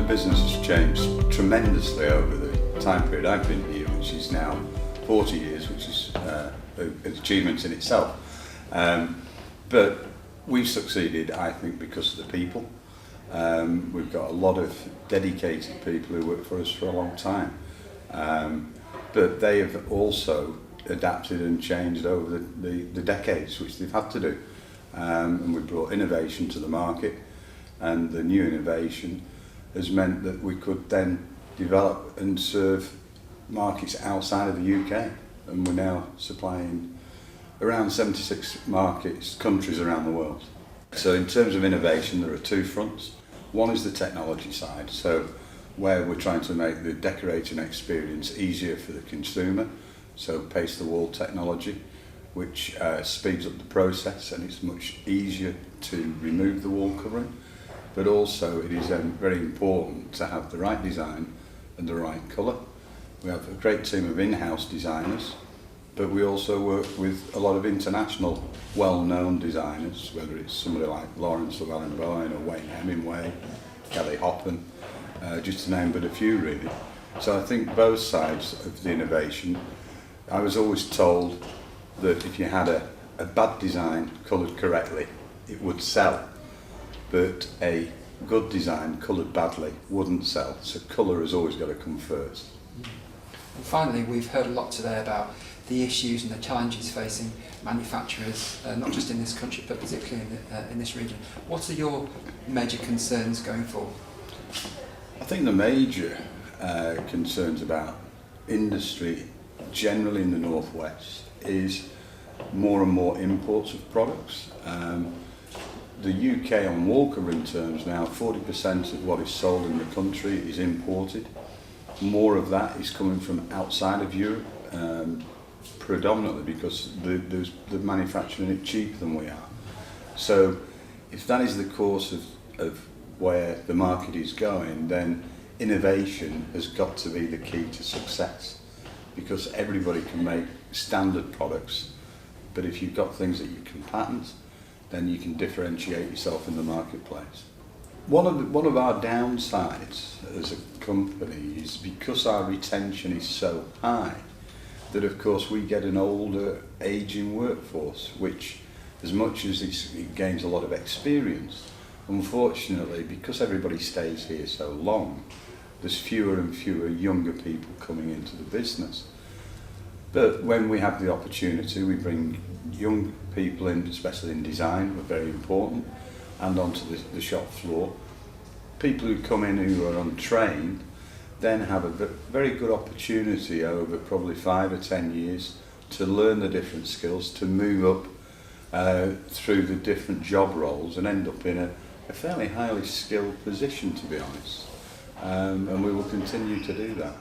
business has changed tremendously over the time period I've been here, which is now 40 years, which is an achievement in itself. But we've succeeded, I think, because of the people. We've got a lot of dedicated people who work for us for a long time. But they have also adapted and changed over the decades, which they've had to do. And we've brought innovation to the market, and the new innovation has meant that we could then develop and serve markets outside of the UK. And we're now supplying around 76 countries around the world. So in terms of innovation, there are two fronts. One is the technology side, so where we're trying to make the decorating experience easier for the consumer, so paste-the-wall technology, which speeds up the process, and it's much easier to remove the wall covering. But also it is very important to have the right design and the right colour. We have a great team of in-house designers, but we also work with a lot of international well-known designers, whether it's somebody like Lawrence Llewellyn-Bowen or Wayne Hemingway, Kelly Hoppen, just to name but a few really. So I think both sides of the innovation. I was always told that if you had a bad design coloured correctly, it would sell, but a good design coloured badly wouldn't sell. So colour has always got to come first. And finally, we've heard a lot today about the issues and the challenges facing manufacturers, not just in this country, but particularly in this region. What are your major concerns going forward? I think the major concerns about industry generally in the northwest is more and more imports of products. The UK on wall covering terms now, 40% of what is sold in the country is imported. More of that is coming from outside of Europe, predominantly because they're manufacturing it cheaper than we are. So if that is the course of where the market is going, then innovation has got to be the key to success, because everybody can make standard products, but if you've got things that you can patent, then you can differentiate yourself in the marketplace. One of our downsides as a company is because our retention is so high that of course we get an older aging workforce, which as much as it gains a lot of experience, unfortunately because everybody stays here so long, there's fewer and fewer younger people coming into the business. But when we have the opportunity, we bring young people in, especially in design, are very important, and onto the shop floor. People who come in who are untrained then have a very good opportunity over probably 5 or 10 years to learn the different skills, to move up through the different job roles and end up in a fairly highly skilled position, to be honest. And we will continue to do that.